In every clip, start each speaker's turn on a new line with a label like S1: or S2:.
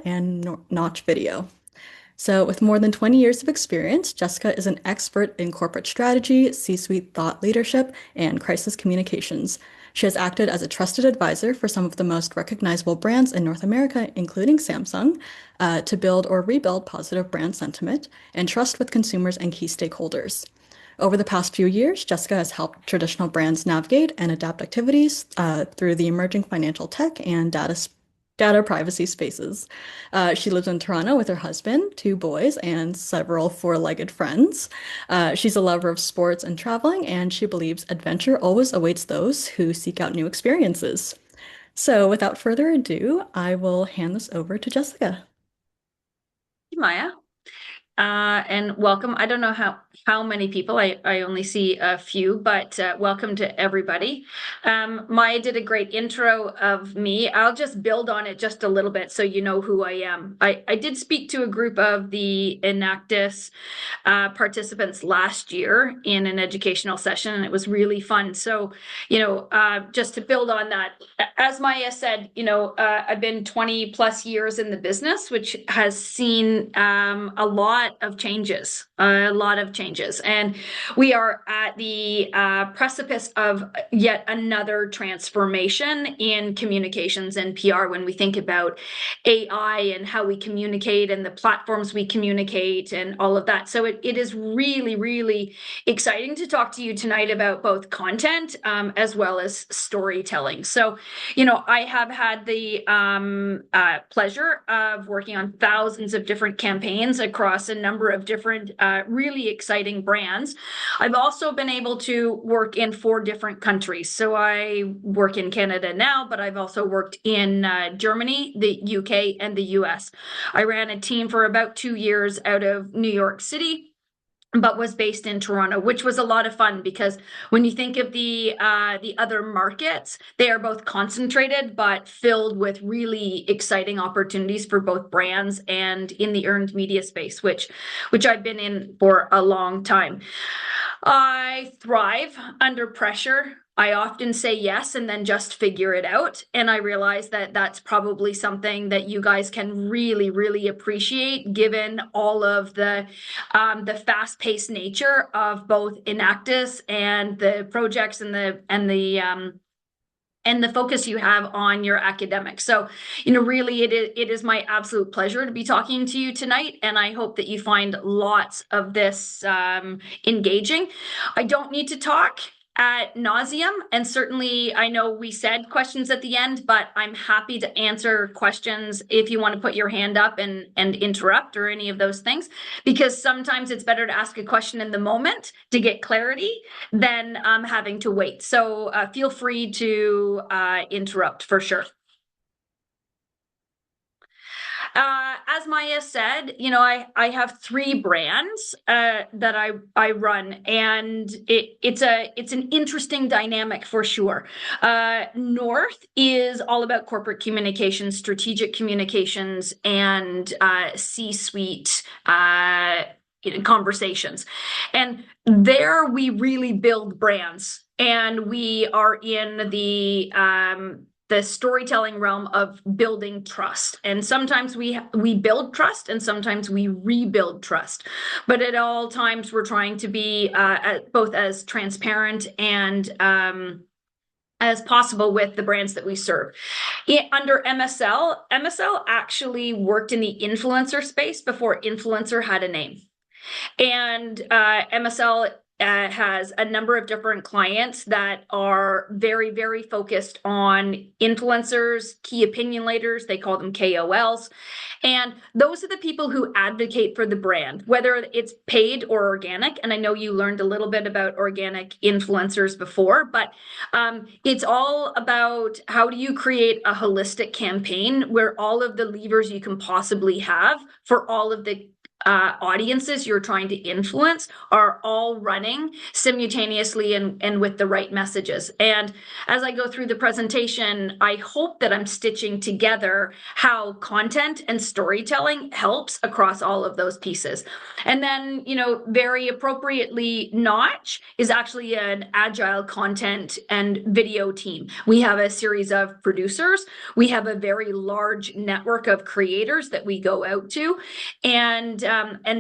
S1: and Notch Video. So, with more than 20 years of experience, Jessica is an expert in corporate strategy, C-suite thought leadership, and crisis communications. She has acted as a trusted advisor for some of the most recognizable brands in North America, including Samsung, to build or rebuild positive brand sentiment and trust with consumers and key stakeholders. Over the past few years, Jessica has helped traditional brands navigate and adapt activities through the emerging financial tech and data privacy spaces. She lives in Toronto with her husband, two boys, and several four-legged friends. She's a lover of sports and traveling, and she believes adventure always awaits those who seek out new experiences. So, without further ado, I will hand this over to Jessica.
S2: Maya, and welcome. I don't know how many people, I only see a few, but welcome to everybody. Maya did a great intro of me. I'll just build on it just a little bit so you know who I am. I did speak to a group of the Enactus participants last year in an educational session, and it was really fun. So, just to build on that, as Maya said, I've been 20 plus years in the business, which has seen a lot of changes, And we are at the precipice of yet another transformation in communications and PR when we think about AI and how we communicate and the platforms we communicate and all of that. So it is really, really exciting to talk to you tonight about both content as well as storytelling. So, I have had the pleasure of working on thousands of different campaigns across a number of different really exciting brands. I've also been able to work in 4 different countries. So I work in Canada now, but I've also worked in Germany, the UK, and the US. I ran a team for about 2 years out of New York City, but was based in Toronto, which was a lot of fun because when you think of the other markets, they are both concentrated but filled with really exciting opportunities for both brands and in the earned media space, which I've been in for a long time. I thrive under pressure. I often say yes and then just figure it out. And I realize that that's probably something that you guys can really, really appreciate given all of the fast-paced nature of both Enactus and the projects and the focus you have on your academics. So, really it is my absolute pleasure to be talking to you tonight, and I hope that you find lots of this engaging. I don't need to talk ad nauseum, and certainly I know we said questions at the end, but I'm happy to answer questions if you want to put your hand up and interrupt or any of those things, because sometimes it's better to ask a question in the moment to get clarity than having to wait. So feel free to interrupt for sure. As Maya said, I have 3 brands that I run, and it's an interesting dynamic for sure. North is all about corporate communications, strategic communications, and C-suite conversations. And there we really build brands, and we are in the storytelling realm of building trust. And sometimes we build trust and sometimes we rebuild trust. But at all times, we're trying to be both as transparent and as possible with the brands that we serve. Under MSL actually worked in the influencer space before influencer had a name. And MSL has a number of different clients that are very, very focused on influencers, key opinion leaders. They call them KOLs. And those are the people who advocate for the brand, whether it's paid or organic. And I know you learned a little bit about organic influencers before, but it's all about how do you create a holistic campaign where all of the levers you can possibly have for all of the audiences you're trying to influence are all running simultaneously and with the right messages. And as I go through the presentation, I hope that I'm stitching together how content and storytelling helps across all of those pieces. And then, very appropriately, Notch is actually an agile content and video team. We have a series of producers. We have a very large network of creators that we go out to. And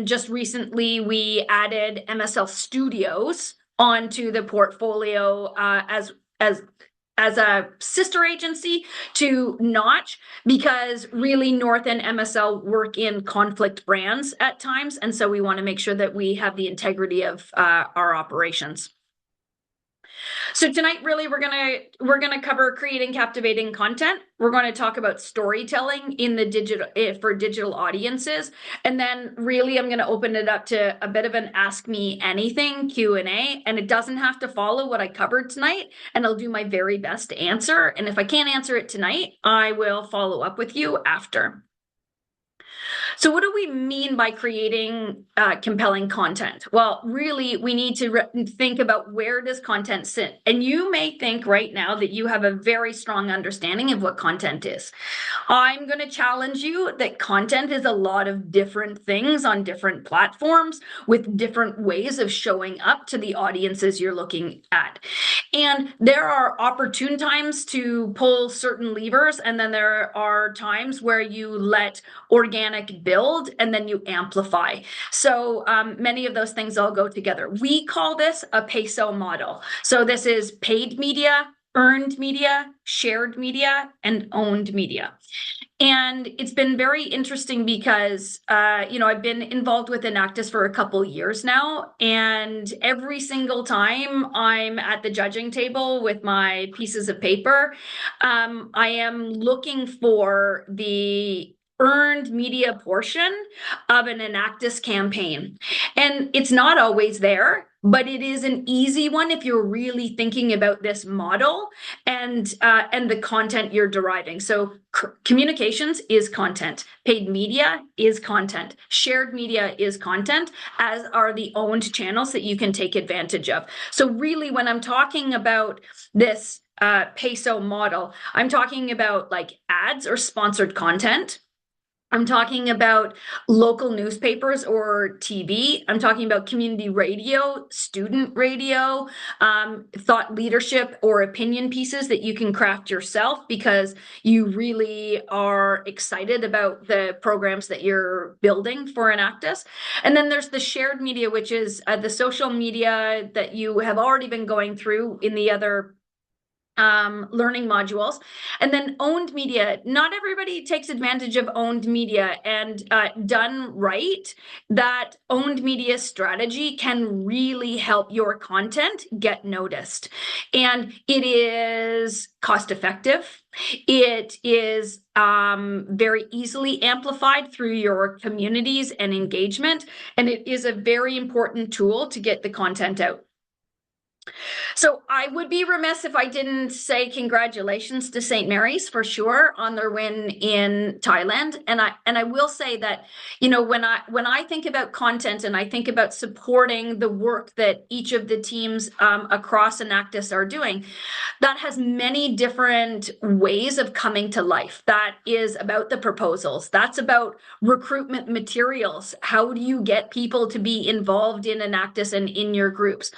S2: just recently we added MSL Studios onto the portfolio as a sister agency to Notch, because really North and MSL work in conflict brands at times, and so we want to make sure that we have the integrity of our operations. So tonight, really, we're gonna cover creating captivating content. We're going to talk about storytelling in the digital for digital audiences, and then really, I'm going to open it up to a bit of an Ask Me Anything Q&A, and it doesn't have to follow what I covered tonight, and I'll do my very best to answer. And if I can't answer it tonight, I will follow up with you after. So what do we mean by creating compelling content? Well, really, we need to think about, where does content sit? And you may think right now that you have a very strong understanding of what content is. I'm going to challenge you that content is a lot of different things on different platforms with different ways of showing up to the audiences you're looking at. And there are opportune times to pull certain levers, and then there are times where you let organic build and then you amplify. So many of those things all go together. We call this a peso model. So this is paid media, earned media, shared media, and owned media. And it's been very interesting because, I've been involved with Enactus for a couple years now, and every single time I'm at the judging table with my pieces of paper, I am looking for the earned media portion of an Enactus campaign. And it's not always there, but it is an easy one if you're really thinking about this model and the content you're deriving. So communications is content, paid media is content, shared media is content, as are the owned channels that you can take advantage of. So really, when I'm talking about this peso model, I'm talking about like ads or sponsored content. I'm talking about local newspapers or TV. I'm talking about community radio, student radio, thought leadership or opinion pieces that you can craft yourself because you really are excited about the programs that you're building for Enactus. And then there's the shared media, which is the social media that you have already been going through in the other learning modules. And then owned media. Not everybody takes advantage of owned media, and done right, that owned media strategy can really help your content get noticed. And it is cost effective. It is very easily amplified through your communities and engagement. And it is a very important tool to get the content out. So I would be remiss if I didn't say congratulations to St. Mary's for sure on their win in Thailand. And I will say that, when I think about content and I think about supporting the work that each of the teams across Enactus are doing, that has many different ways of coming to life. That is about the proposals. That's about recruitment materials. How do you get people to be involved in Enactus and in your groups?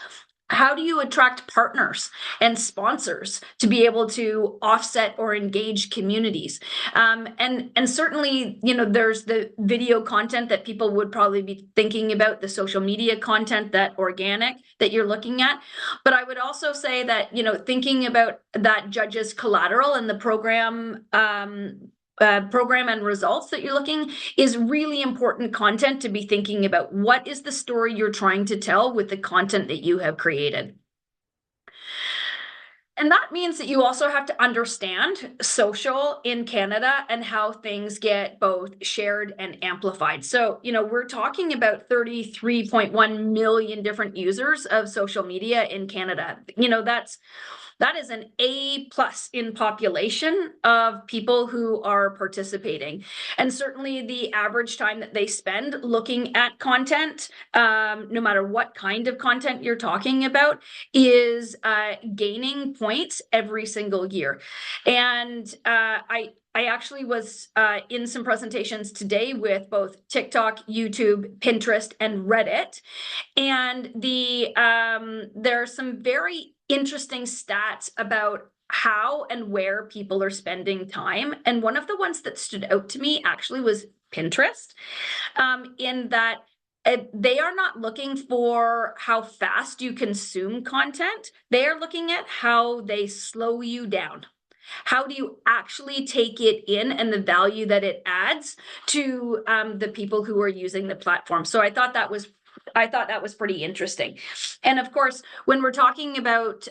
S2: How do you attract partners and sponsors to be able to offset or engage communities? And certainly, there's the video content that people would probably be thinking about, the social media content, that organic that you're looking at. But I would also say that, thinking about that judge's collateral and the program and results that you're looking is really important content to be thinking about. What is the story you're trying to tell with the content that you have created? And that means that you also have to understand social in Canada and how things get both shared and amplified. So, we're talking about 33.1 million different users of social media in Canada. That's That is an A plus in population of people who are participating. And certainly the average time that they spend looking at content, no matter what kind of content you're talking about, is gaining points every single year. And I actually was in some presentations today with both TikTok, YouTube, Pinterest, and Reddit. And there are some very interesting stats about how and where people are spending time. And one of the ones that stood out to me actually was Pinterest, in that they are not looking for how fast you consume content. They are looking at how they slow you down. How do you actually take it in and the value that it adds to the people who are using the platform? So I thought that was pretty interesting. And of course, when we're talking about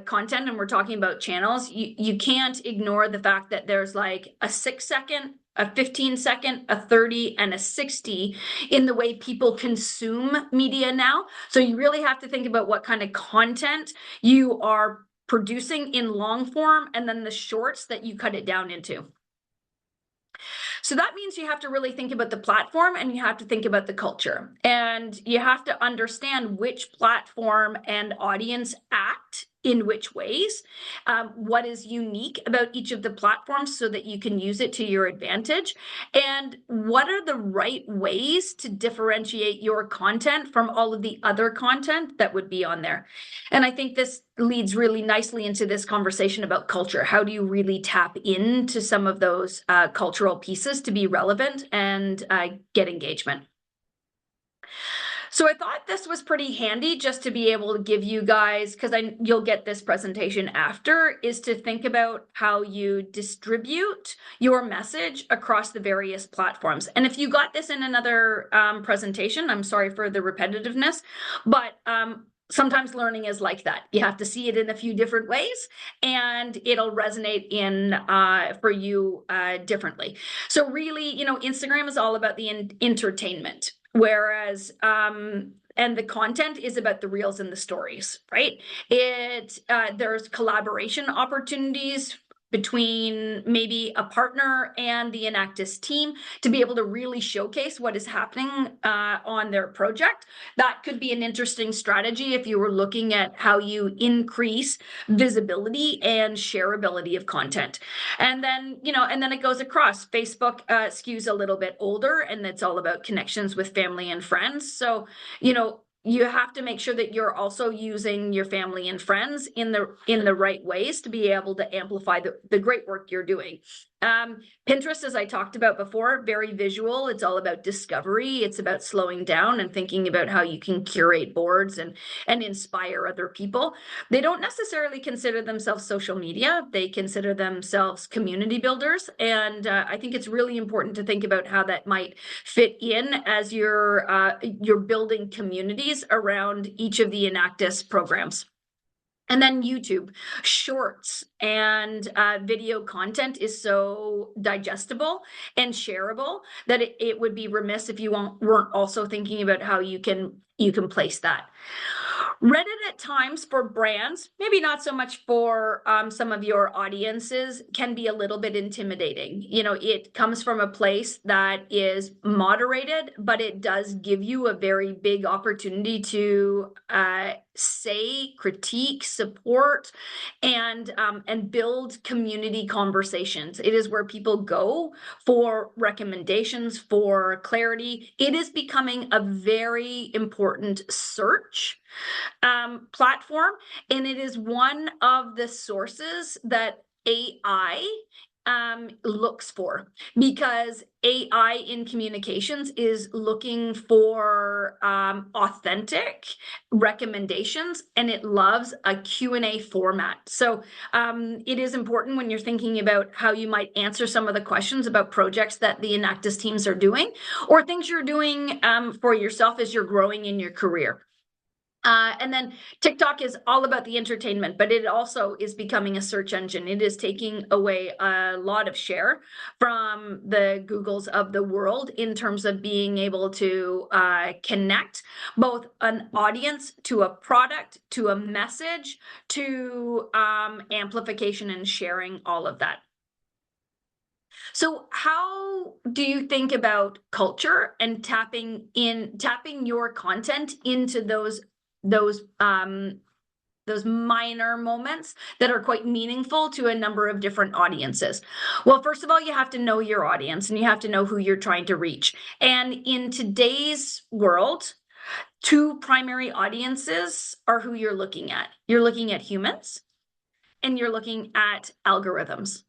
S2: content and we're talking about channels, you can't ignore the fact that there's like a 6 second, a 15 second, a 30, and a 60 in the way people consume media now. So you really have to think about what kind of content you are producing in long form, and then the shorts that you cut it down into. So that means you have to really think about the platform and you have to think about the culture. And you have to understand which platform and audience act in which ways, what is unique about each of the platforms so that you can use it to your advantage, and what are the right ways to differentiate your content from all of the other content that would be on there. And I think this leads really nicely into this conversation about culture. How do you really tap into some of those cultural pieces to be relevant and get engagement? So I thought this was pretty handy just to be able to give you guys, because you'll get this presentation after, is to think about how you distribute your message across the various platforms. And if you got this in another presentation, I'm sorry for the repetitiveness, but sometimes learning is like that. You have to see it in a few different ways, and it'll resonate in for you differently. So really, Instagram is all about the entertainment, whereas and the content is about the reels and the stories, right? There's collaboration opportunities between maybe a partner and the Enactus team to be able to really showcase what is happening on their project. That could be an interesting strategy if you were looking at how you increase visibility and shareability of content. And then, it goes across. Facebook skews a little bit older, and it's all about connections with family and friends. So, you have to make sure that you're also using your family and friends in the right ways to be able to amplify the great work you're doing. Pinterest, as I talked about before, very visual. It's all about discovery. It's about slowing down and thinking about how you can curate boards and inspire other people. They don't necessarily consider themselves social media. They consider themselves community builders. And I think it's really important to think about how that might fit in as you're building communities around each of the Enactus programs. And then YouTube, shorts and video content is so digestible and shareable that it would be remiss if you weren't also thinking about how you can place that. Reddit at times for brands, maybe not so much for some of your audiences, can be a little bit intimidating. It comes from a place that is moderated, but it does give you a very big opportunity to say, critique, support, and build community conversations. It is where people go for recommendations, for clarity. It is becoming a very important search platform, and it is one of the sources that AI looks for, because AI in communications is looking for authentic recommendations, and it loves a Q&A format. So it is important when you're thinking about how you might answer some of the questions about projects that the Enactus teams are doing, or things you're doing for yourself as you're growing in your career. And then TikTok is all about the entertainment, but it also is becoming a search engine. It is taking away a lot of share from the Googles of the world in terms of being able to connect both an audience to a product, to a message, to amplification and sharing all of that. So how do you think about culture and tapping your content into those minor moments that are quite meaningful to a number of different audiences? Well, first of all, you have to know your audience and you have to know who you're trying to reach. And in today's world, two primary audiences are who you're looking at. You're looking at humans and you're looking at algorithms.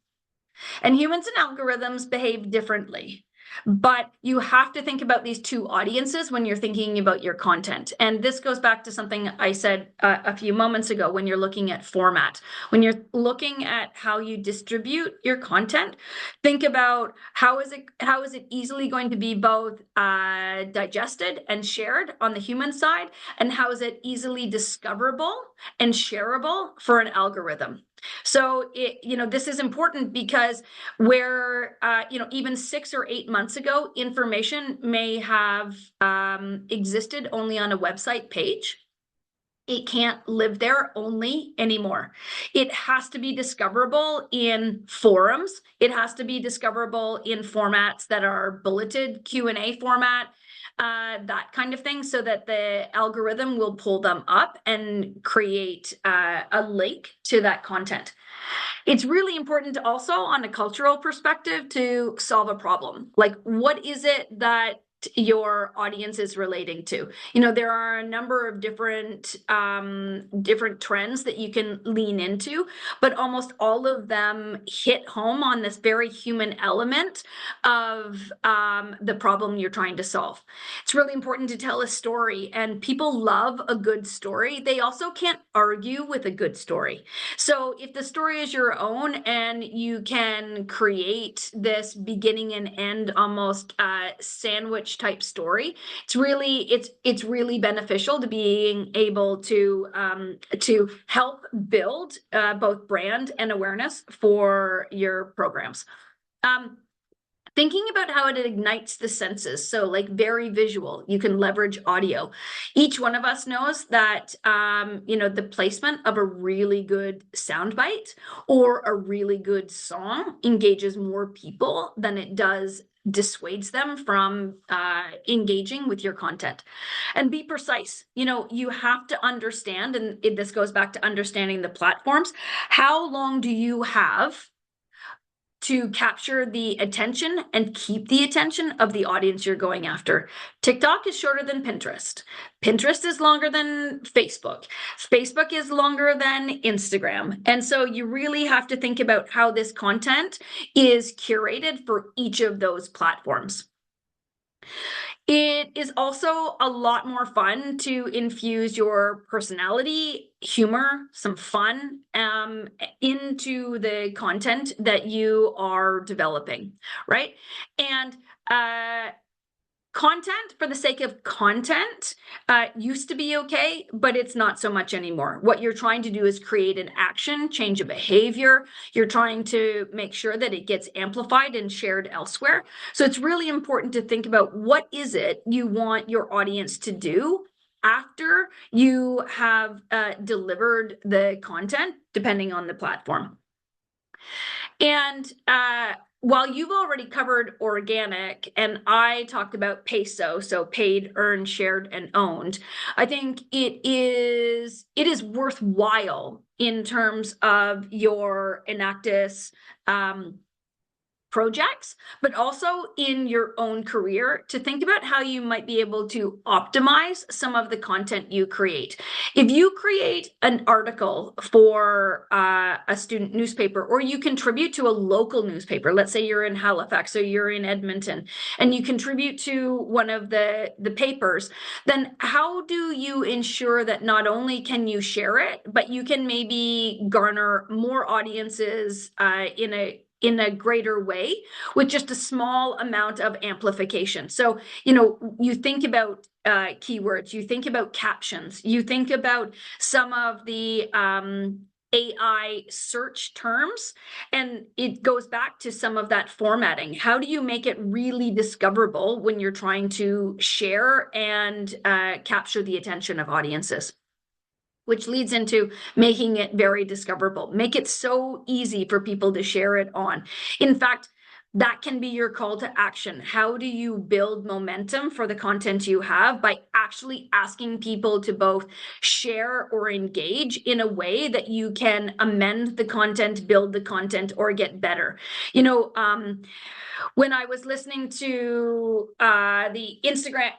S2: And humans and algorithms behave differently. But you have to think about these two audiences when you're thinking about your content. And this goes back to something I said a few moments ago when you're looking at format. When you're looking at how you distribute your content, think about how is it easily going to be both digested and shared on the human side, and how is it easily discoverable and shareable for an algorithm. So this is important because where even 6 or 8 months ago, information may have existed only on a website page. It can't live there only anymore. It has to be discoverable in forums. It has to be discoverable in formats that are bulleted Q&A format, that kind of thing, so that the algorithm will pull them up and create a link to that content. It's really important also on a cultural perspective to solve a problem. Like, what is it that your audience is relating to? There are a number of different trends that you can lean into, but almost all of them hit home on this very human element of the problem you're trying to solve. It's really important to tell a story, and people love a good story. They also can't argue with a good story. So if the story is your own and you can create this beginning and end almost sandwich type story, it's really beneficial to being able to help build both brand and awareness for your programs. Thinking about how it ignites the senses, so like very visual, you can leverage audio. Each one of us knows that the placement of a really good soundbite or a really good song engages more people than it does dissuades them from engaging with your content. And be precise. You have to understand, and this goes back to understanding the platforms. How long do you have to capture the attention and keep the attention of the audience you're going after? TikTok is shorter than Pinterest. Pinterest is longer than Facebook. Facebook is longer than Instagram. And so you really have to think about how this content is curated for each of those platforms. It is also a lot more fun to infuse your personality, humor, some fun into the content that you are developing, right? And content for the sake of content used to be okay, but it's not so much anymore. What you're trying to do is create an action, change a behavior. You're trying to make sure that it gets amplified and shared elsewhere. So it's really important to think about what is it you want your audience to do after you have delivered the content, depending on the platform. And while you've already covered organic and I talked about PESO, so paid, earned, shared, and owned, I think it is worthwhile in terms of your Enactus projects, but also in your own career, to think about how you might be able to optimize some of the content you create. If you create an article for a student newspaper, or you contribute to a local newspaper, let's say you're in Halifax or you're in Edmonton, and you contribute to one of the papers, then how do you ensure that not only can you share it, but you can maybe garner more audiences in a in a greater way with just a small amount of amplification. So, you think about keywords, you think about captions, you think about some of the AI search terms, and it goes back to some of that formatting. How do you make it really discoverable when you're trying to share and capture the attention of audiences? Which leads into making it very discoverable. Make it so easy for people to share it on. In fact, that can be your call to action. How do you build momentum for the content you have? By actually asking people to both share or engage in a way that you can amend the content, build the content, or get better. When I was listening to the Instagram,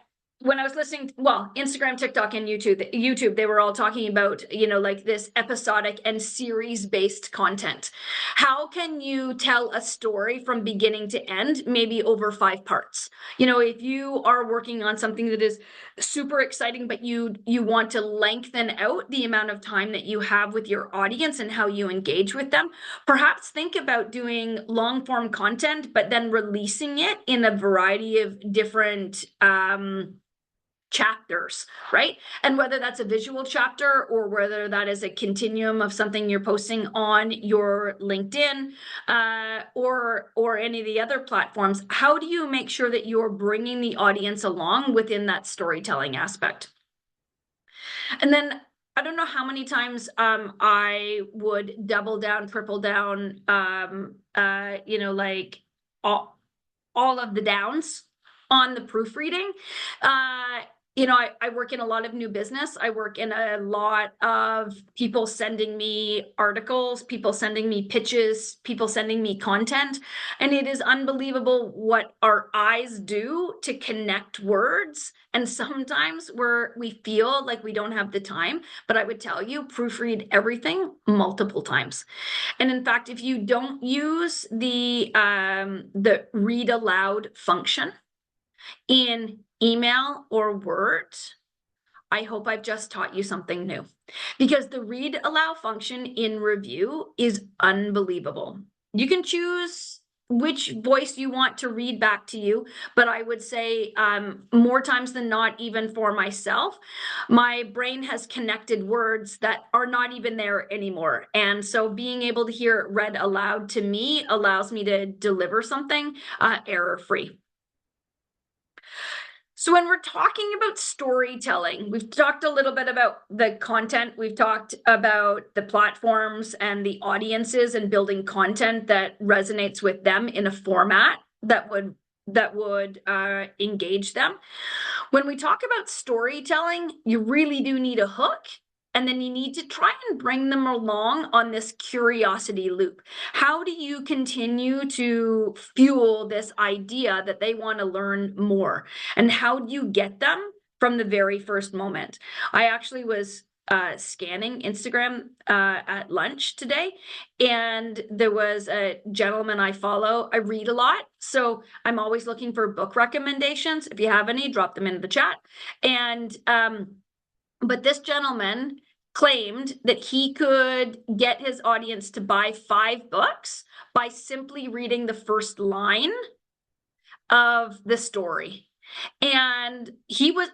S2: when I was listening, well, Instagram, TikTok, and YouTube, they were all talking about, like this episodic and series-based content. How can you tell a story from beginning to end, maybe over 5 parts? If you are working on something that is super exciting, but you want to lengthen out the amount of time that you have with your audience and how you engage with them, perhaps think about doing long form content, but then releasing it in a variety of different chapters, right? And whether that's a visual chapter or whether that is a continuum of something you're posting on your LinkedIn or any of the other platforms, how do you make sure that you're bringing the audience along within that storytelling aspect? And then I don't know how many times I would double down, triple down, like all of the downs on the proofreading. I work in a lot of new business. I work in a lot of people sending me articles, people sending me pitches, people sending me content. And it is unbelievable what our eyes do to connect words. And sometimes we feel like we don't have the time, but I would tell you, proofread everything multiple times. And in fact, if you don't use the read aloud function in email or Word, I hope I've just taught you something new, because the read aloud function in review is unbelievable. You can choose which voice you want to read back to you, but I would say more times than not, even for myself, my brain has connected words that are not even there anymore. And so being able to hear it read aloud to me allows me to deliver something error-free. So when we're talking about storytelling, we've talked a little bit about the content. We've talked about the platforms and the audiences and building content that resonates with them in a format that would engage them. When we talk about storytelling, you really do need a hook. And then you need to try and bring them along on this curiosity loop. How do you continue to fuel this idea that they want to learn more? And how do you get them from the very first moment? I actually was scanning Instagram at lunch today, and there was a gentleman I follow. I read a lot, so I'm always looking for book recommendations. If you have any, drop them into the chat. And but this gentleman claimed that he could get his audience to buy 5 books by simply reading the first line of the story. And he was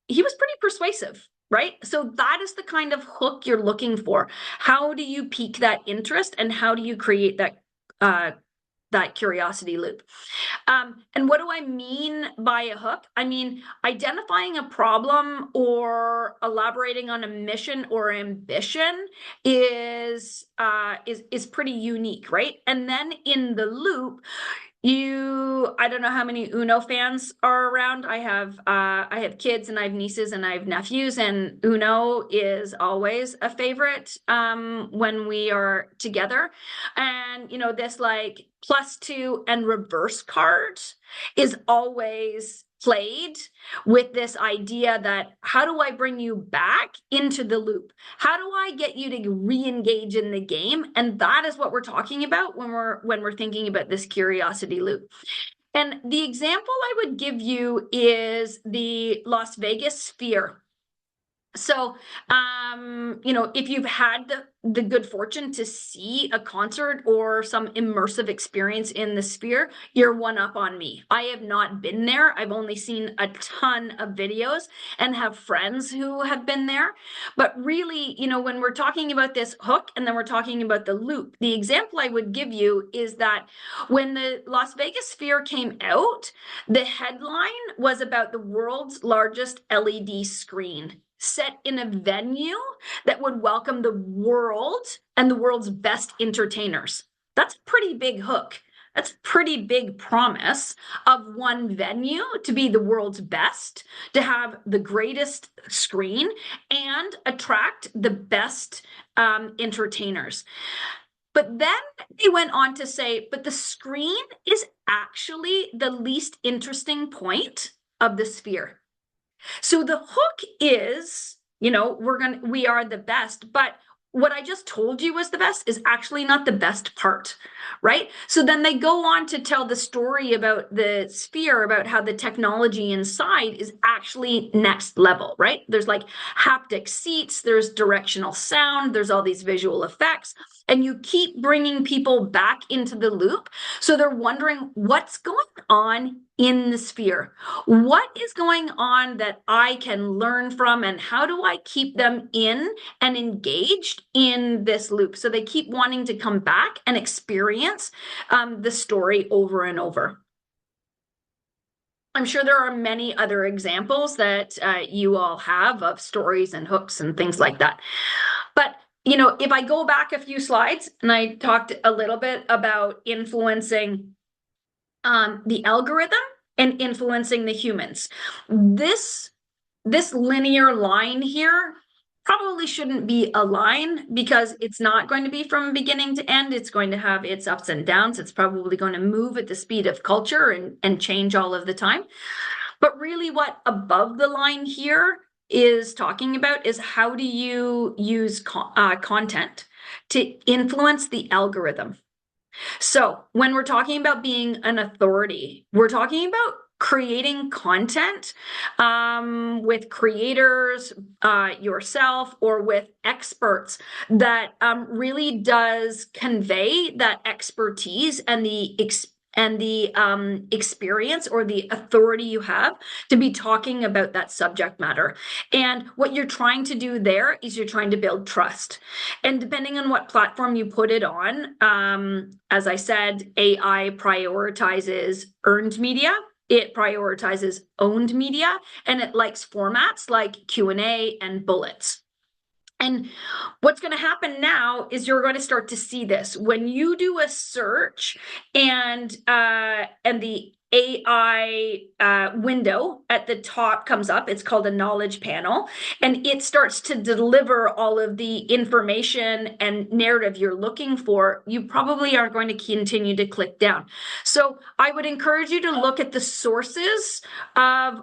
S2: pretty persuasive, right? So that is the kind of hook you're looking for. How do you pique that interest, and how do you create that curiosity loop? And what do I mean by a hook? I mean, identifying a problem or elaborating on a mission or ambition is pretty unique, right? And then in the loop, I don't know how many Uno fans are around. I have kids, and I have nieces, and I have nephews, and Uno is always a favorite when we are together. And this like +2 and reverse card is always played with this idea that, how do I bring you back into the loop? How do I get you to re-engage in the game? And that is what we're talking about when we're thinking about this curiosity loop. And the example I would give you is the Las Vegas Sphere. So, if you've had the good fortune to see a concert or some immersive experience in the Sphere, you're one up on me. I have not been there. I've only seen a ton of videos and have friends who have been there. But really, when we're talking about this hook and then we're talking about the loop, the example I would give you is that when the Las Vegas Sphere came out, the headline was about the world's largest LED screen set in a venue that would welcome the world and the world's best entertainers. That's a pretty big hook. That's a pretty big promise of one venue to be the world's best, to have the greatest screen, and attract the best entertainers. But then they went on to say, but the screen is actually the least interesting point of the Sphere. So the hook is, we are the best, but what I just told you was the best is actually not the best part, right? So then they go on to tell the story about the Sphere, about how the technology inside is actually next level, right? There's like haptic seats, there's directional sound, there's all these visual effects, and you keep bringing people back into the loop. So they're wondering what's going on in the Sphere. What is going on that I can learn from, and how do I keep them in and engaged in this loop so they keep wanting to come back and experience the story over and over? I'm sure there are many other examples that you all have of stories and hooks and things like that. But if I go back a few slides and I talked a little bit about influencing the algorithm and influencing the humans. This linear line here probably shouldn't be a line because it's not going to be from beginning to end. It's going to have its ups and downs. It's probably going to move at the speed of culture and change all of the time. But really what above the line here is talking about is how do you use content to influence the algorithm. So when we're talking about being an authority, we're talking about creating content with creators, yourself, or with experts that really does convey that expertise and the experience or the authority you have to be talking about that subject matter. And what you're trying to do there is you're trying to build trust. And depending on what platform you put it on, as I said, AI prioritizes earned media. It prioritizes owned media, and it likes formats like Q&A and bullets. And what's going to happen now is you're going to start to see this when you do a search and the AI window at the top comes up. It's called a knowledge panel, and it starts to deliver all of the information and narrative you're looking for. You probably aren't going to continue to click down. So I would encourage you to look at the sources of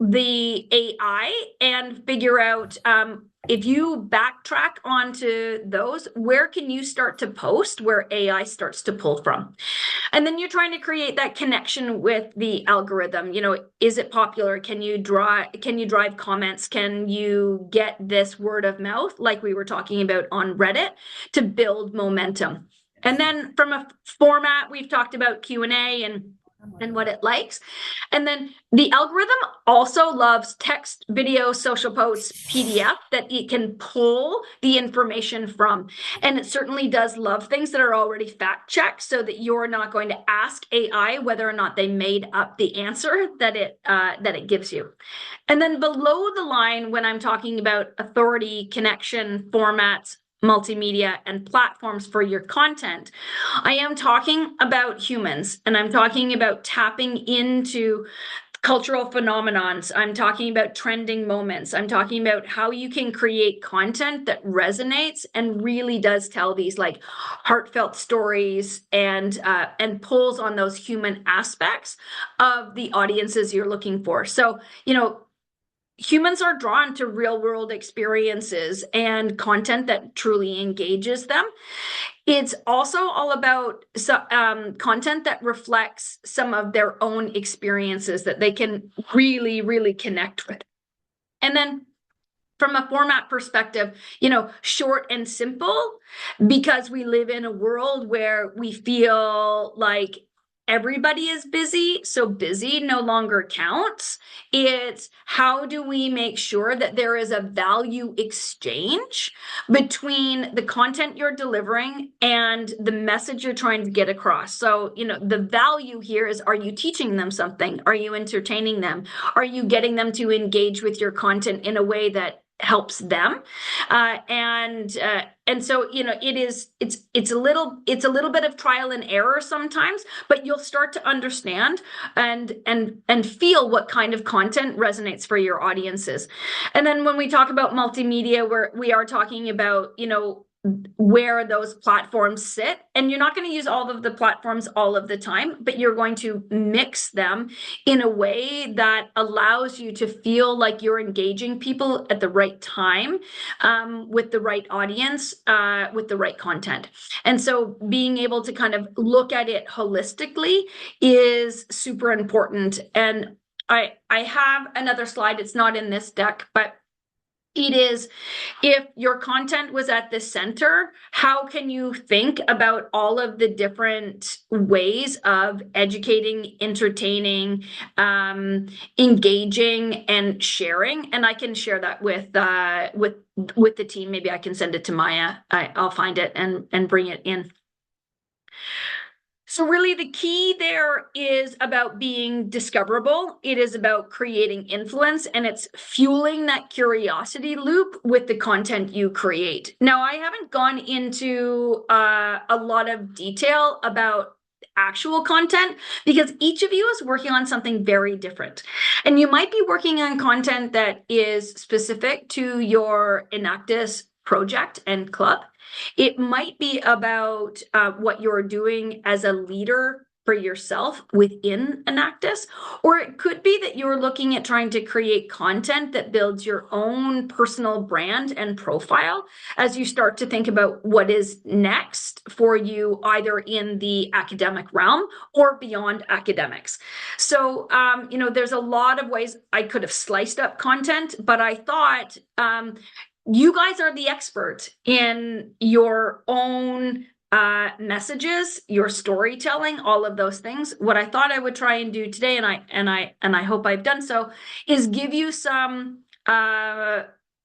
S2: the AI and figure out if you backtrack onto those, where can you start to post where AI starts to pull from? And then you're trying to create that connection with the algorithm. Is it popular? Can you drive comments? Can you get this word of mouth like we were talking about on Reddit to build momentum? And then from a format, we've talked about Q&A and what it likes. And then the algorithm also loves text, video, social posts, PDF that it can pull the information from. And it certainly does love things that are already fact checked so that you're not going to ask AI whether or not they made up the answer that it gives you. And then below the line, when I'm talking about authority, connection, formats, multimedia, and platforms for your content, I am talking about humans, and I'm talking about tapping into cultural phenomenons. I'm talking about trending moments. I'm talking about how you can create content that resonates and really does tell these like heartfelt stories and pulls on those human aspects of the audiences you're looking for. So, humans are drawn to real world experiences and content that truly engages them. It's also all about content that reflects some of their own experiences that they can really, really connect with. And then from a format perspective, short and simple, because we live in a world where we feel like everybody is busy, so busy no longer counts. It's how do we make sure that there is a value exchange between the content you're delivering and the message you're trying to get across. So, the value here is, are you teaching them something? Are you entertaining them? Are you getting them to engage with your content in a way that helps them? And so, it's a little bit of trial and error sometimes, but you'll start to understand and feel what kind of content resonates for your audiences. And then when we talk about multimedia, we are talking about, where those platforms sit. And you're not going to use all of the platforms all of the time, but you're going to mix them in a way that allows you to feel like you're engaging people at the right time, with the right audience, with the right content. And so being able to kind of look at it holistically is super important. And I have another slide. It's not in this deck, but it is, if your content was at the center, how can you think about all of the different ways of educating, entertaining, engaging, and sharing? And I can share that with the team. Maybe I can send it to Maya. I'll find it and bring it in. So really the key there is about being discoverable. It is about creating influence, and it's fueling that curiosity loop with the content you create. Now, I haven't gone into a lot of detail about actual content because each of you is working on something very different. And you might be working on content that is specific to your Enactus project and club. It might be about what you're doing as a leader for yourself within Enactus, or it could be that you're looking at trying to create content that builds your own personal brand and profile as you start to think about what is next for you, either in the academic realm or beyond academics. So, there's a lot of ways I could have sliced up content, but I thought, you guys are the expert in your own messages, your storytelling, all of those things. What I thought I would try and do today, and I hope I've done so, is give you some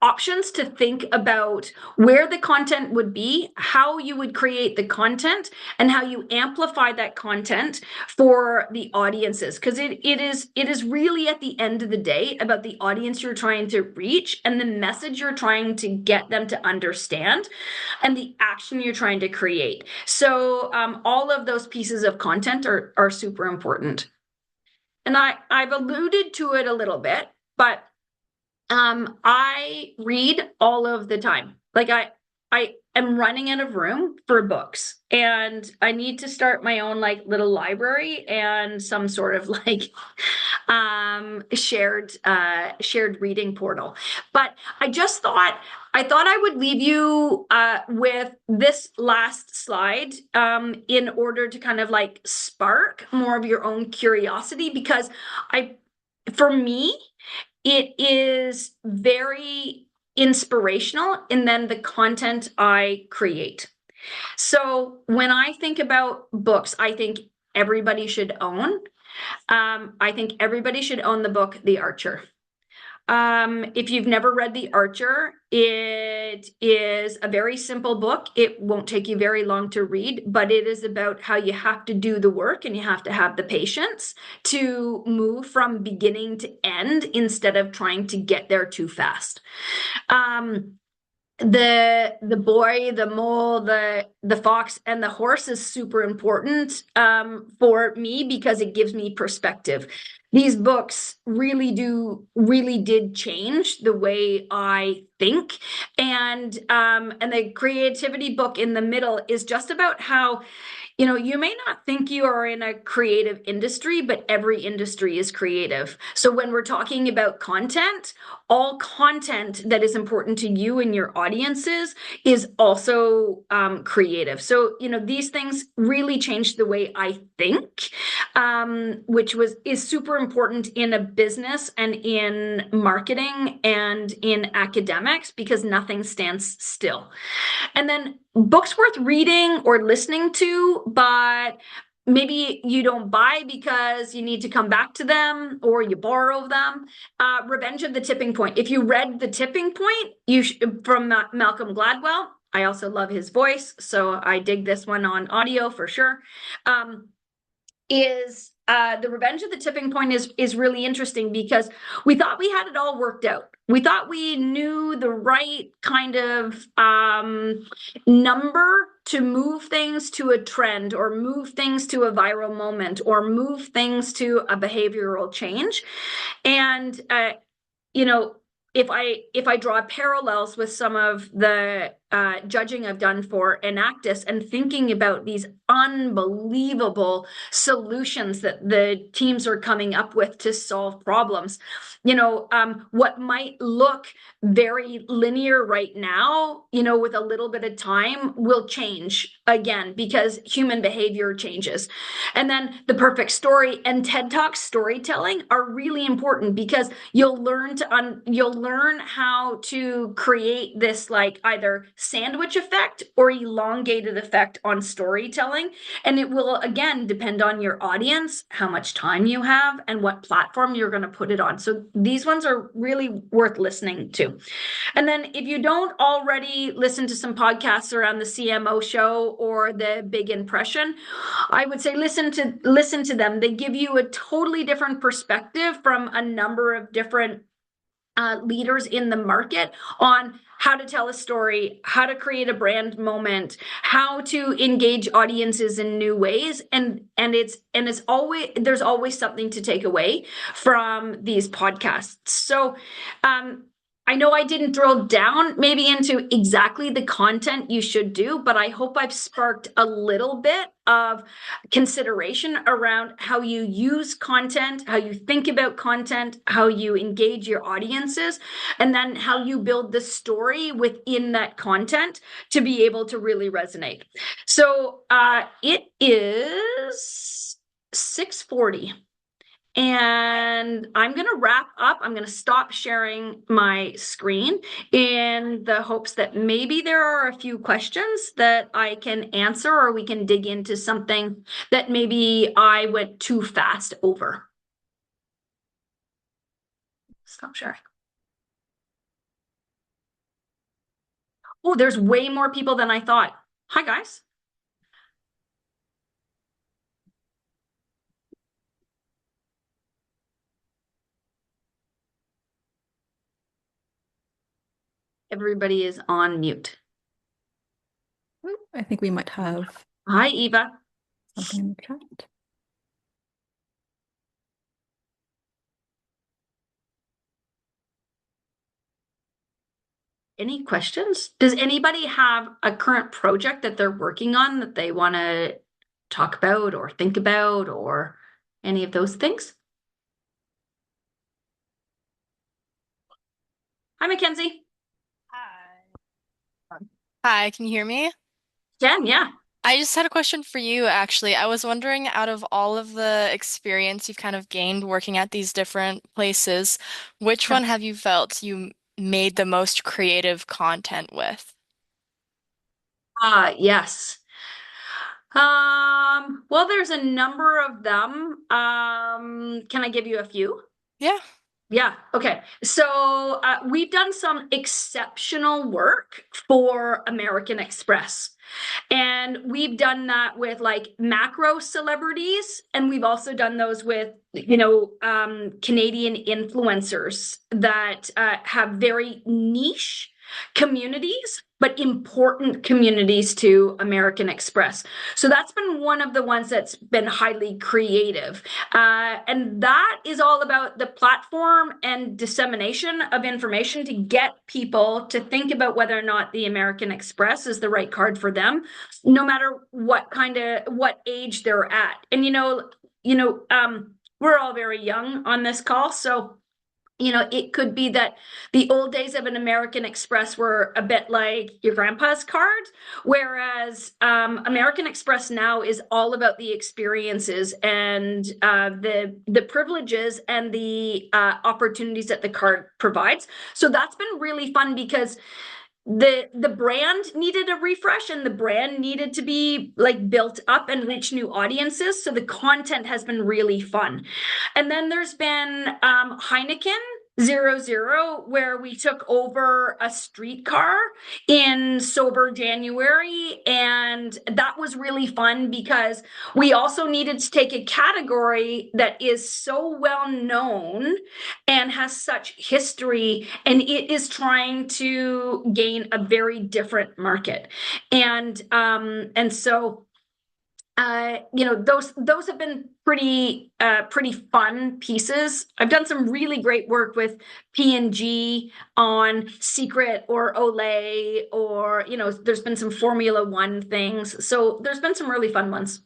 S2: options to think about where the content would be, how you would create the content, and how you amplify that content for the audiences. Because it is really, at the end of the day, about the audience you're trying to reach and the message you're trying to get them to understand and the action you're trying to create. So all of those pieces of content are super important. And I've alluded to it a little bit, but I read all of the time. Like I am running out of room for books, and I need to start my own like little library and some sort of like shared reading portal. But I thought I would leave you with this last slide in order to kind of like spark more of your own curiosity, because for me, it is very inspirational in then the content I create. So when I think about books, I think everybody should own. I think everybody should own the book, The Archer. If you've never read The Archer, it is a very simple book. It won't take you very long to read, but it is about how you have to do the work and you have to have the patience to move from beginning to end instead of trying to get there too fast. The boy, the mole, the fox, and the horse is super important for me because it gives me perspective. These books really did change the way I think, and the creativity book in the middle is just about how you may not think you are in a creative industry, but every industry is creative. So when we're talking about content, all content that is important to you and your audiences is also creative. So, these things really changed the way I think, which is super important in a business and in marketing and in academics, because nothing stands still. And then books worth reading or listening to, but maybe you don't buy because you need to come back to them or you borrow them. Revenge of the Tipping Point. If you read The Tipping Point, from Malcolm Gladwell. I also love his voice, so I dig this one on audio for sure. Is The Revenge of the Tipping Point is really interesting, because we thought we had it all worked out. We thought we knew the right kind of number to move things to a trend, or move things to a viral moment, or move things to a behavioral change. And you know, if I draw parallels with some of the judging I've done for Enactus, and thinking about these unbelievable solutions that the teams are coming up with to solve problems, what might look very linear right now, with a little bit of time, will change again, because human behavior changes. And then the perfect story and TED Talk storytelling are really important, because you'll learn how to create this, like, either sandwich effect or elongated effect on storytelling. And it will, again, depend on your audience, how much time you have, and what platform you're going to put it on. So these ones are really worth listening to. And then if you don't already listen to some podcasts around the CMO show or the Big Impression, I would say listen to them. They give you a totally different perspective from a number of different leaders in the market on how to tell a story, how to create a brand moment, how to engage audiences in new ways. And it's always, there's always something to take away from these podcasts. So I know I didn't drill down maybe into exactly the content you should do, but I hope I've sparked a little bit of consideration around how you use content, how you think about content, how you engage your audiences, and then how you build the story within that content to be able to really resonate. So it is 6:40. And I'm going to wrap up. I'm going to stop sharing my screen in the hopes that maybe there are a few questions that I can answer, or we can dig into something that maybe I went too fast over. Stop sharing. Oh, there's way more people than I thought. Hi, guys. Everybody is on mute.
S1: I think we might have
S2: Hi, Eva.
S1: something in the chat.
S2: Any questions? Does anybody have a current project that they're working on that they want to talk about or think about, or any of those things? Hi, Mackenzie.
S3: Hi, can you hear me?
S2: Jen, yeah.
S3: I just had a question for you, actually. I was wondering, out of all of the experience you've kind of gained working at these different places, which
S2: Yeah.
S3: one have you felt you made the most creative content with?
S2: Yes. Well, there's a number of them. Can I give you a few?
S3: Yeah.
S2: Yeah. Okay. So we've done some exceptional work for American Express. And we've done that with, like, macro celebrities. And we've also done those with, Canadian influencers that have very niche communities, but important communities to American Express. So that's been one of the ones that's been highly creative. And that is all about the platform and dissemination of information to get people to think about whether or not the American Express is the right card for them, no matter what age they're at. And we're all very young on this call, so it could be that the old days of an American Express were a bit like your grandpa's card, whereas American Express now is all about the experiences and the privileges and the opportunities that the card provides. So that's been really fun because the brand needed a refresh and the brand needed to be like built up and reach new audiences. So the content has been really fun. And then there's been Heineken 00, where we took over a streetcar in sober January. And that was really fun because we also needed to take a category that is so well known and has such history, and it is trying to gain a very different market. Those have been pretty fun pieces. I've done some really great work with P&G on Secret or Olay, or there's been some Formula One things. So there's been some really fun ones.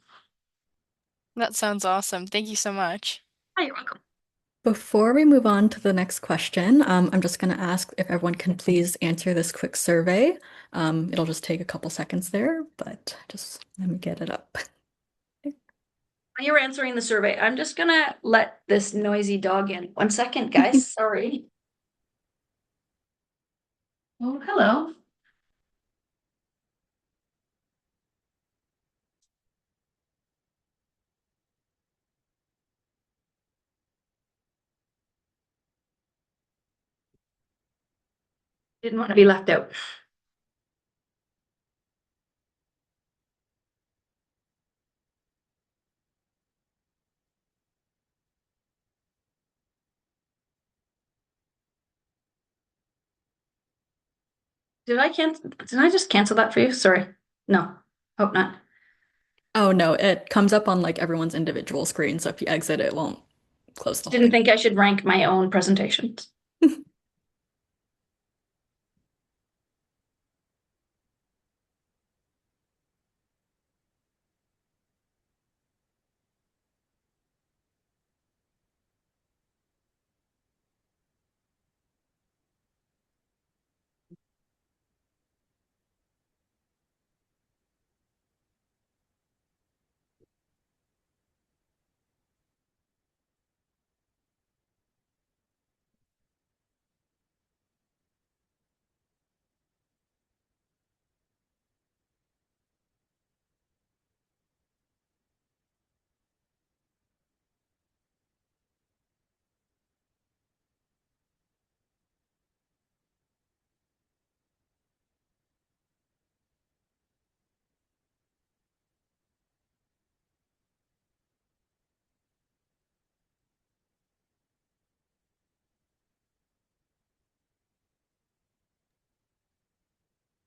S3: That sounds awesome. Thank you so much.
S2: Oh, you're welcome.
S1: Before we move on to the next question, I'm just going to ask if everyone can please answer this quick survey. It'll just take a couple seconds there, but just let me get it up.
S2: You're answering the survey. I'm just gonna let this noisy dog in. 1 second, guys. Sorry. Oh, hello. Didn't want to be left out. Did I just cancel that for you? Sorry. No, hope not.
S1: Oh no, it comes up on like everyone's individual screen, so if you exit, it won't close the whole
S2: Didn't
S1: thing.
S2: think I should rank my own presentations.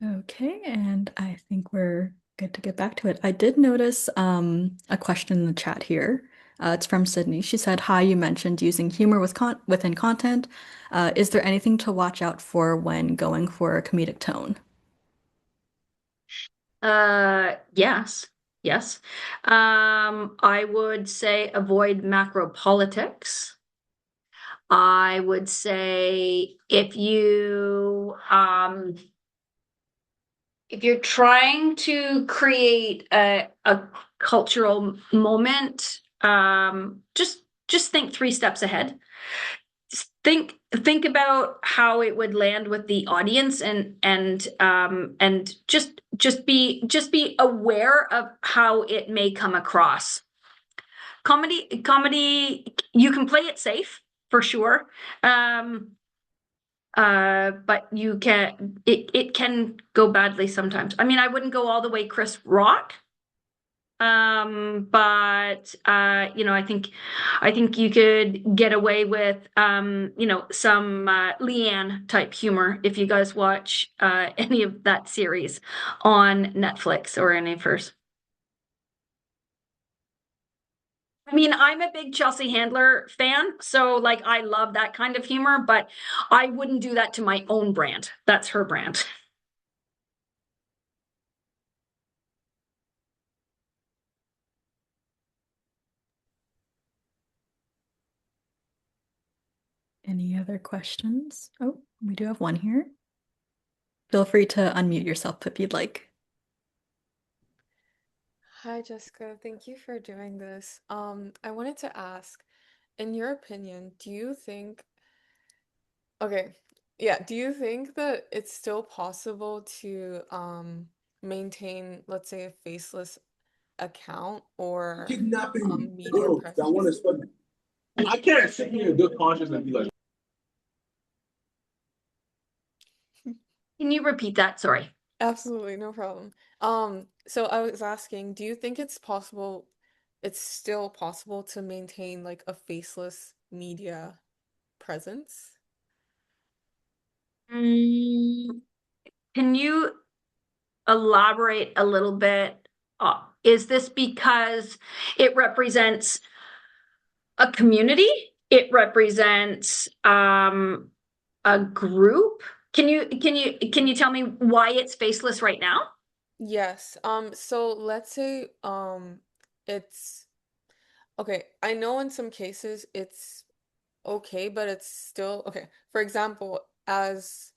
S1: Okay, and I think we're good to get back to it. I did notice a question in the chat here. It's from Sydney. She said, "Hi, you mentioned using humor within content. Is there anything to watch out for when going for a comedic tone?"
S2: Yes. Yes. I would say avoid macro politics. I would say if you're trying to create a cultural moment, just think 3 steps ahead. Think about how it would land with the audience, and just be aware of how it may come across. Comedy, you can play it safe for sure. But it can go badly sometimes. I mean, I wouldn't go all the way Chris Rock, But I think you could get away with some Leanne type humor if you guys watch any of that series on Netflix or any of hers. I mean, I'm a big Chelsea Handler fan, so like I love that kind of humor, but I wouldn't do that to my own brand. That's her brand.
S1: Any other questions? Oh, we do have one here. Feel free to unmute yourself if you'd like.
S4: Hi, Jessica. Thank you for doing this. I wanted to ask, in your opinion, okay, yeah, do you think that it's still possible to maintain, let's say, a faceless account or
S5: Kidnapping
S4: media
S5: girls that want to
S4: presence?
S5: study. And I can't sit here in good conscience and be like,
S2: Can you repeat that? Sorry.
S4: Absolutely, no problem. So I was asking, do you think it's still possible to maintain like a faceless media presence?
S2: Mm, can you elaborate a little bit? Is this because it represents a community? It represents a group? Can you tell me why it's faceless right now?
S4: Yes. So let's say it's okay. I know in some cases it's okay, but it's still okay. For example, as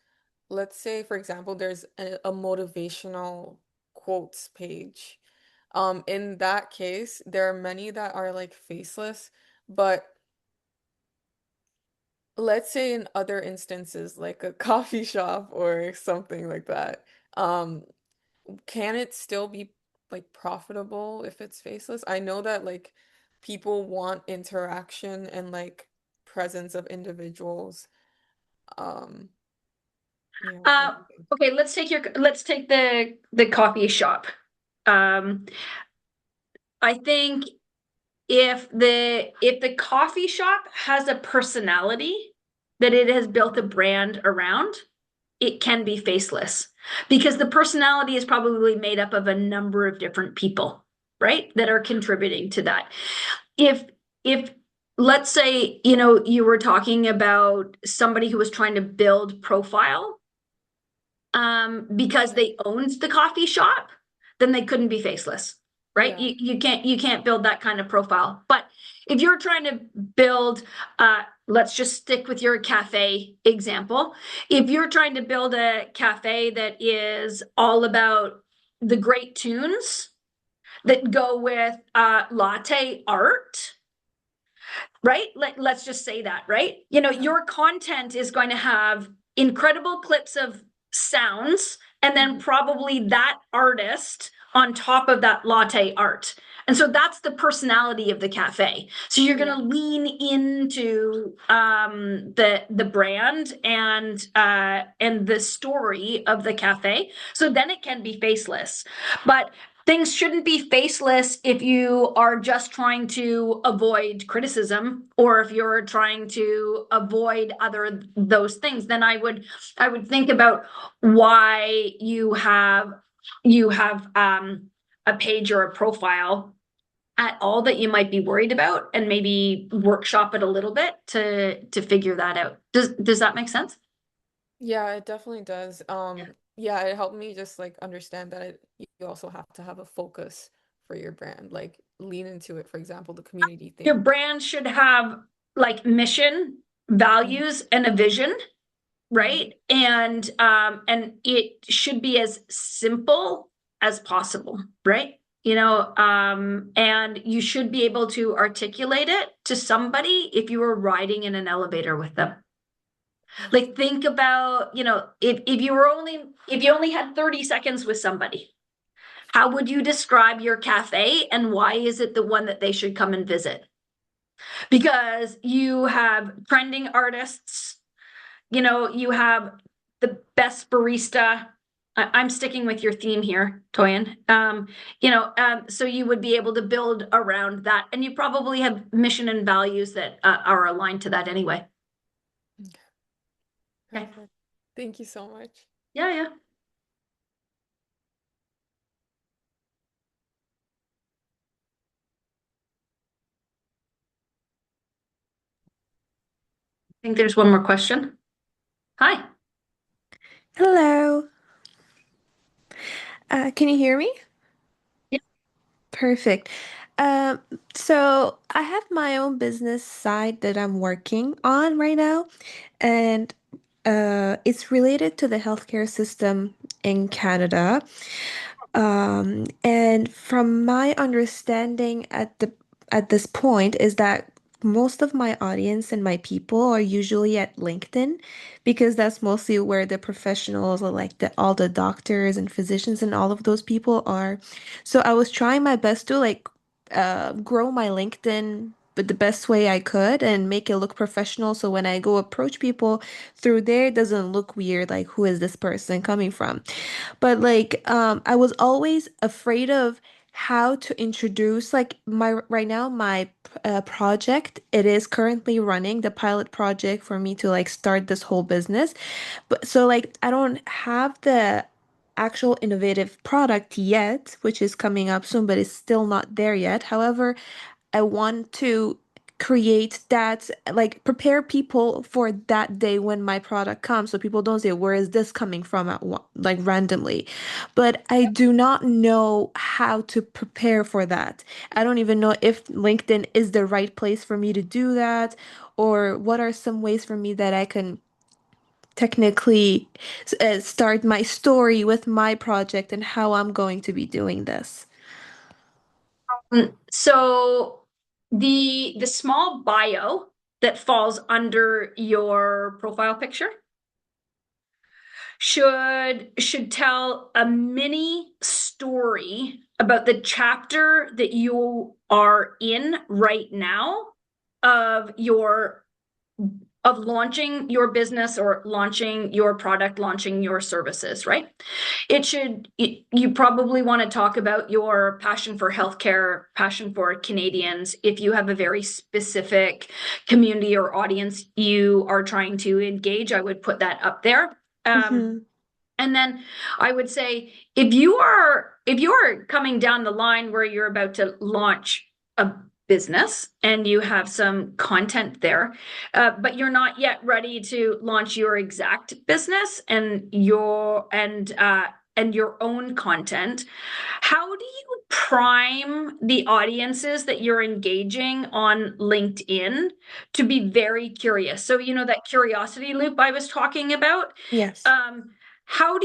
S4: let's say for example there's a motivational quotes page. In that case, there are many that are like faceless, but let's say in other instances like a coffee shop or something like that. Um Can it still be like profitable if it's faceless? I know that like people want interaction and like presence of individuals. Um, yeah, what
S2: Uh,
S4: do you think?
S2: okay, let's take the coffee shop. Um, I think if the coffee shop has a personality that it has built a brand around, it can be faceless because the personality is probably made up of a number of different people, right? That are contributing to that. If let's say, you were talking about somebody who was trying to build profile because they owned the coffee shop, then they couldn't be faceless, right?
S4: Yeah.
S2: You can't build that kind of profile. But if you're trying to build, let's just stick with your cafe example. If you're trying to build a cafe that is all about the great tunes that go with latte art, right? Let's just say that, right?
S4: Yeah.
S2: Your content is going to have incredible clips of sounds and then
S4: Mhm.
S2: probably that artist on top of that latte art. And so that's the personality of the cafe. So you're going
S4: Yeah.
S2: to lean into the brand and the story of the cafe. So then it can be faceless. But things shouldn't be faceless if you are just trying to avoid criticism or if you're trying to avoid other those things. Then I would think about why you have a page or a profile at all that you might be worried about, and maybe workshop it a little bit to figure that out. Does that make sense?
S4: Yeah, it definitely does. Yeah, it helped me just like understand that you also have to have a focus for your brand, like lean into it, for example, the community
S2: Your
S4: thing.
S2: brand should have like mission,
S4: Mhm.
S2: values, and a vision,
S4: Mhm.
S2: right? And it should be as simple as possible, right? And you should be able to articulate it to somebody if you were riding in an elevator with them.
S4: Yes.
S2: Like think about, if you only had 30 seconds with somebody, how would you describe your cafe and why is it the one that they should come and visit? Because you have trending artists, you have the best barista, I'm sticking with your theme here, Toyin. So you would be able to build around that, and you probably have mission and values that are aligned to that anyway. Okay.
S4: Perfect. Thank you so much.
S2: Yeah, yeah. I think there's one more question. Hi.
S6: Hello. Can you hear me?
S2: Yeah.
S6: Perfect. Um, so I have my own business side that I'm working on right now, and it's related to the healthcare system in Canada. And from my understanding at this point is that most of my audience and my people are usually at LinkedIn because that's mostly where the professionals or like all the doctors and physicians and all of those people are. So I was trying my best to like grow my LinkedIn but the best way I could and make it look professional so when I go approach people through there it doesn't look weird like who is this person coming from. But like I was always afraid of how to introduce like my right now my project it is currently running the pilot project for me to like start this whole business. But so like I don't have the actual innovative product yet, which is coming up soon, but it's still not there yet. However, I want to create that, like prepare people for that day when my product comes so people don't say, where is this coming from like randomly. But I do not know how to prepare for that. I don't even know if LinkedIn is the right place for me to do that, or what are some ways for me that I can technically start my story with my project and how I'm going to be doing this.
S2: So the small bio that falls under your profile picture should tell a mini story about the chapter that you are in right now of your of launching your business or launching your product, launching your services, right? You probably want to talk about your passion for healthcare, passion for Canadians. If you have a very specific community or audience you are trying to engage, I would put that up there.
S6: Mm-hmm.
S2: And then I would say if you are coming down the line where you're about to launch a business and you have some content there, but you're not yet ready to launch your exact business and your own content, how do you prime the audiences that you're engaging on LinkedIn to be very curious? So that curiosity loop I was talking about.
S6: Yes.
S2: Um, how do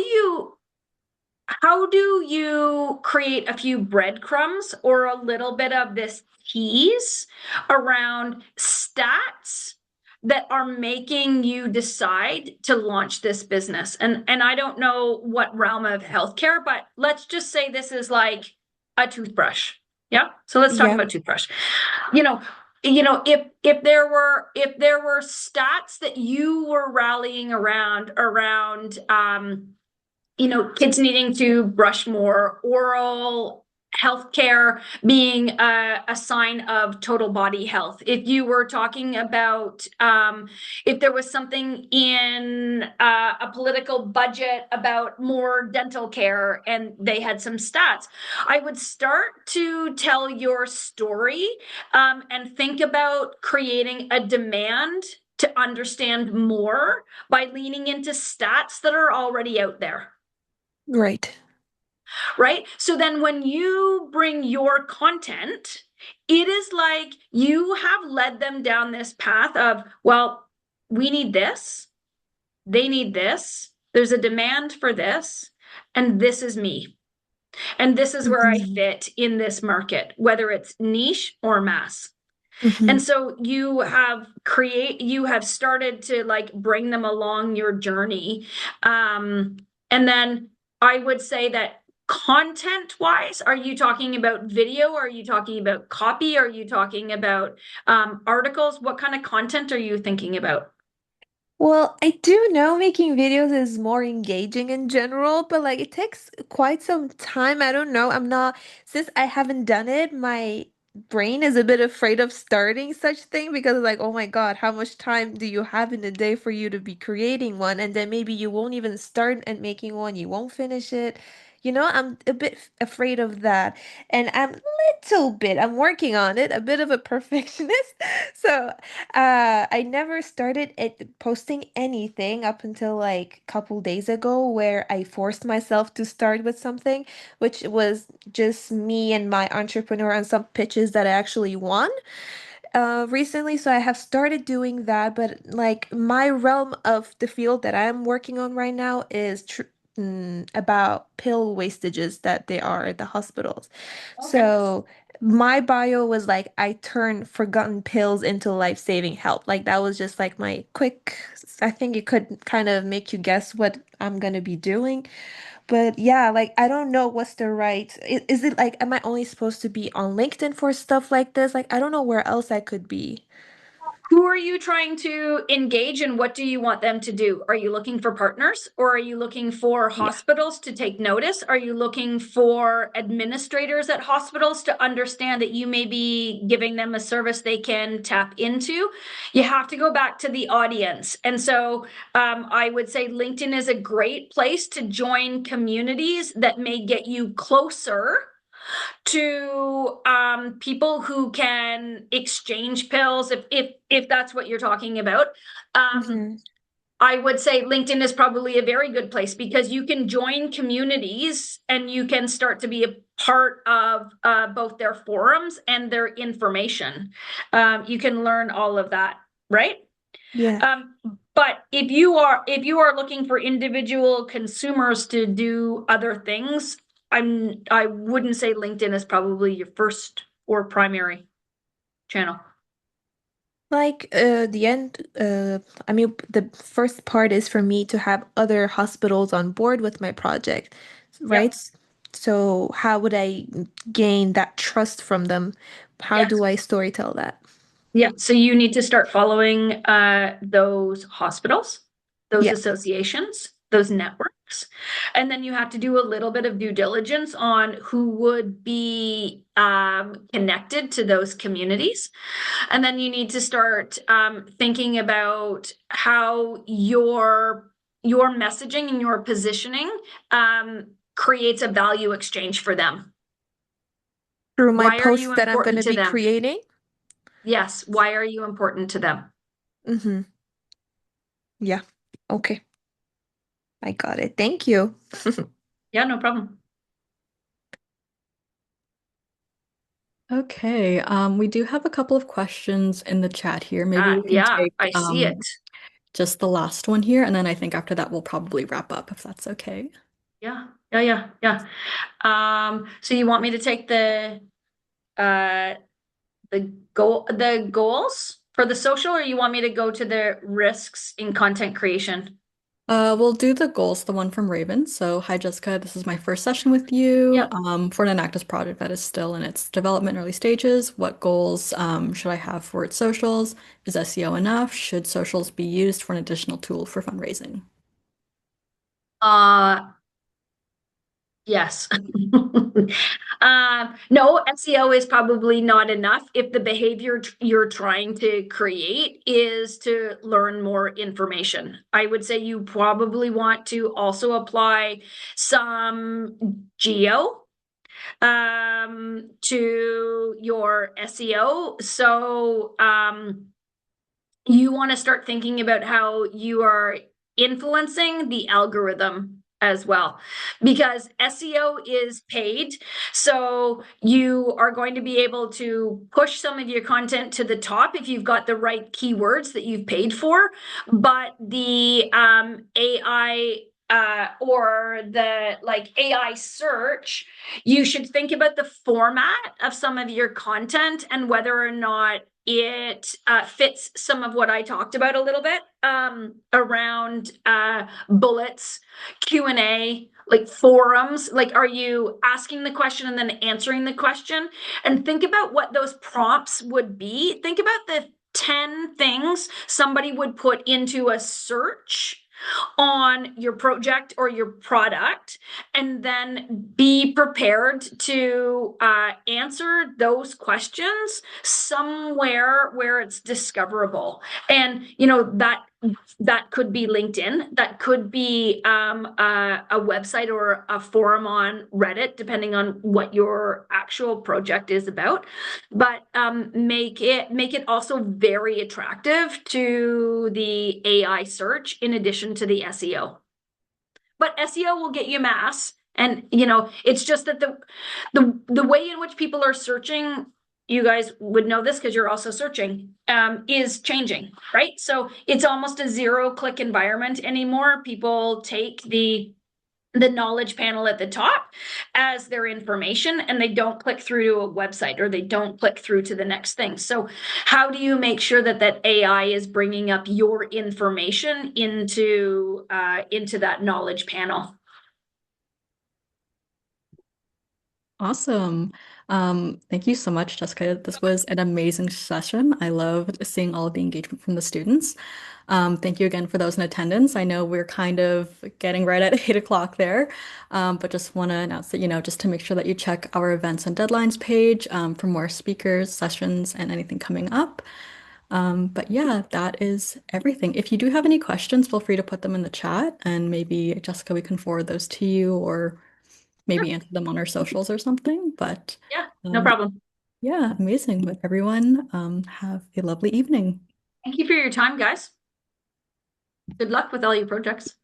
S2: you create a few breadcrumbs or a little bit of this tease around stats that are making you decide to launch this business? And I don't know what realm of healthcare, but let's just say this is like a toothbrush. Yeah. So let's talk
S6: Yep.
S2: about toothbrush. You know, if there were stats that you were rallying around kids needing to brush more, oral healthcare being a sign of total body health. If you were talking about if there was something in a political budget about more dental care and they had some stats, I would start to tell your story and think about creating a demand to understand more by leaning into stats that are already out there.
S6: Right.
S2: Right? So then when you bring your content, it is like you have led them down this path of, well, we need this, they need this, there's a demand for this, and this is me. And this is where I
S6: Mm-hmm.
S2: fit in this market, whether it's niche or mass.
S6: Mm-hmm.
S2: And so you have started to like bring them along your journey. And then I would say that content wise, are you talking about video? Are you talking about copy? Are you talking about articles? What kind of content are you thinking about?
S6: Well, I do know making videos is more engaging in general, but like it takes quite some time. I don't know. Since I haven't done it, my brain is a bit afraid of starting such thing because like, oh my God, how much time do you have in a day for you to be creating one? And then maybe you won't even start and making one, you won't finish it. I'm a bit afraid of that. And I'm working on it, a bit of a perfectionist. So I never started posting anything up until like a couple days ago, where I forced myself to start with something, which was just me and my entrepreneur and some pitches that I actually won recently. So I have started doing that, but like my realm of the field that I'm working on right now is about pill wastages that they are at the hospitals.
S2: Okay.
S6: So my bio was like, I turn forgotten pills into life-saving help. Like that was just like my quick, I think it could kind of make you guess what I'm gonna be doing. But yeah, like I don't know what's the right. Is it like, am I only supposed to be on LinkedIn for stuff like this? Like I don't know where else I could be.
S2: Who are you trying to engage and what do you want them to do? Are you looking for partners or are you looking for
S6: Yeah.
S2: hospitals to take notice? Are you looking for administrators at hospitals to understand that you may be giving them a service they can tap into? You have to go back to the audience. And so I would say LinkedIn is a great place to join communities that may get you closer to people who can exchange pills if that's what you're talking about.
S6: Mm-hmm.
S2: I would say LinkedIn is probably a very good place because you can join communities and you can start to be a part of both their forums and their information. You can learn all of that, right?
S6: Yeah.
S2: Um, but if you are looking for individual consumers to do other things, I wouldn't say LinkedIn is probably your first or primary channel.
S6: Like the end, I mean, the first part is for me to have other hospitals on board with my project, right?
S2: Yep.
S6: So how would I gain that trust from them? How
S2: Yes.
S6: do I storytell that?
S2: Yeah. So you need to start following those hospitals, those
S6: Yeah.
S2: associations, those networks. And then you have to do a little bit of due diligence on who would be connected to those communities. And then you need to start thinking about how your messaging and your positioning creates a value exchange for them.
S6: Through my
S2: Why are
S6: posts
S2: you
S6: that I'm going
S2: important
S6: to
S2: to
S6: be
S2: them?
S6: creating.
S2: Yes, why are you important to them?
S6: Mm-hmm. Yeah. Okay. I got it. Thank you.
S2: Yeah, no problem.
S1: Okay, we do have a couple of questions in the chat here. Maybe we can
S2: Yeah,
S1: take
S2: I see it.
S1: just the last one here, and then I think after that we'll probably wrap up if that's okay.
S2: Yeah, yeah, yeah, yeah. So you want me to take uh the goals for the social, or you want me to go to the risks in content creation?
S1: We'll do the goals, the one from Raven. So, hi Jessica, this is my first session with you
S2: Yep.
S1: for an Enactus project that is still in its development early stages. What goals should I have for its socials? Is SEO enough? Should socials be used for an additional tool for fundraising?
S2: Uh, Yes. No, SEO is probably not enough if the behavior you're trying to create is to learn more information. I would say you probably want to also apply some geo to your SEO. So you want to start thinking about how you are influencing the algorithm as well, because SEO is paid. So you are going to be able to push some of your content to the top if you've got the right keywords that you've paid for. But the AI or the like AI search, you should think about the format of some of your content and whether or not it fits some of what I talked about a little bit around bullets, Q&A, like forums. Like, are you asking the question and then answering the question? And think about what those prompts would be. Think about the 10 things somebody would put into a search on your project or your product, and then be prepared to answer those questions somewhere where it's discoverable. And that could be LinkedIn, that could be a website or a forum on Reddit, depending on what your actual project is about. But make it also very attractive to the AI search in addition to the SEO. But SEO will get you mass, and it's just that the way in which people are searching, you guys would know this because you're also searching, is changing, right? So it's almost a zero-click environment anymore. People take the knowledge panel at the top as their information, and they don't click through to a website, or they don't click through to the next thing. So how do you make sure that AI is bringing up your information into that knowledge panel?
S1: Awesome. Thank you so much, Jessica. This was an amazing session. I loved seeing all of the engagement from the students. Thank you again for those in attendance. I know we're kind of getting right at 8 o'clock there, but just want to announce that, just to make sure that you check our events and deadlines page for more speakers, sessions, and anything coming up. But yeah, that is everything. If you do have any questions, feel free to put them in the chat, and maybe Jessica, we can forward those to you, or maybe answer them on our socials or something. But
S2: Yeah, no
S1: yeah,
S2: problem.
S1: yeah, amazing. But everyone, have a lovely evening.
S2: Thank you for your time, guys. Good luck with all your projects.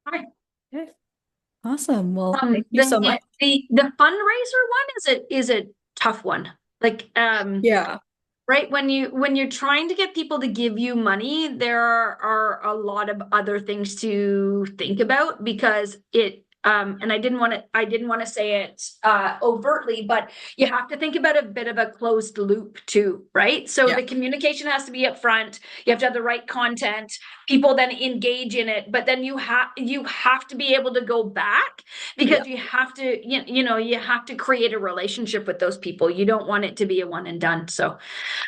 S2: Hi.
S1: Okay. Awesome. Well, thank you so much.
S2: The fundraiser one is a tough one. Like
S1: Yeah.
S2: right, when you're trying to get people to give you money, there are a lot of other things to think about, because and I didn't want to say it overtly, but you have to think about a bit of a closed loop too, right? So
S1: Yeah.
S2: the communication has to be up front. You have to have the right content. People then engage in it, but then you have to be able to go back,
S1: Yeah.
S2: because you have to you have to create a relationship with those people. You don't want it to be a one and done. So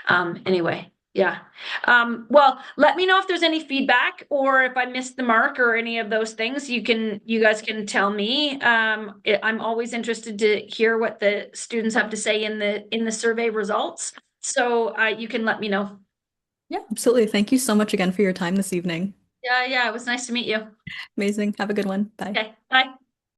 S2: anyway, yeah. Well, let me know if there's any feedback, or if I missed the mark or any of those things. You guys can tell me. I'm always interested to hear what the students have to say in the survey results. So you can let me know.
S1: Yeah, absolutely. Thank you so much again for your time this evening.
S2: Yeah, it was nice to meet you.
S1: Amazing. Have a good one. Bye.
S2: Okay, bye.